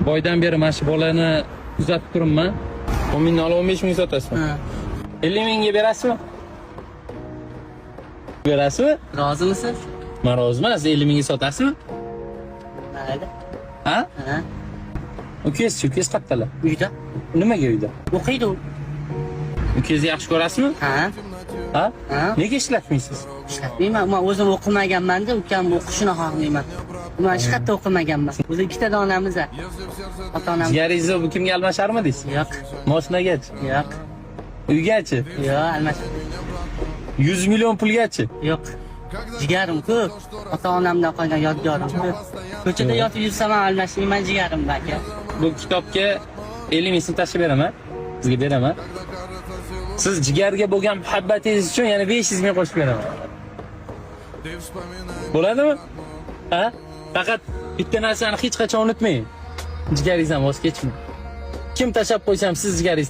Boydan beri mana shu bolani kuzatib turibman. 10 mingni olib 15 ming sotasizmi? Ha. 50 mingga berasizmi? Berasizmi? Rozimisiz? Men roziman. Siz 50 mingga sotasizmi? Mayli. Ha? Ha. Ukangiz qayerdalar? Uyda. Nimaga uyda? O'qiydi u. Ukangizni yaxshi ko'rasizmi? Ha. Ha? Ha. Nega ishlatmaysiz? Ishlatmayman. Men o'zim o'qimaganman-da, ukam o'qishini xohlayman. Men hech qayerda o'qimaganman. O'zi ikkita donamiz. Ota-onam. Jigaringizni bu kimga almasharmi deysiz? Yo'q. Mashinagachi? Yo'q. Uygachi? Yo'q, almash. 100 million pulgachi? Yo'q. Jigarim ko'p. Ota-onamdan qolgan yodgorim ko'p. Ko'chada yotib yursam ham almashmayman jigarim aka. Bu kitobga 50 ming so'm tashlab beraman. Sizga beraman. Siz jigarga bo'lgan muhabbatingiz uchun yana 500 ming qo'shib beraman. Bo'ladimi? Ha? Faqat bitta narsani hech qachon unutmang. Jigaringizdan voz kechmang. Kim tashlab qo'ysam siz jigaringiz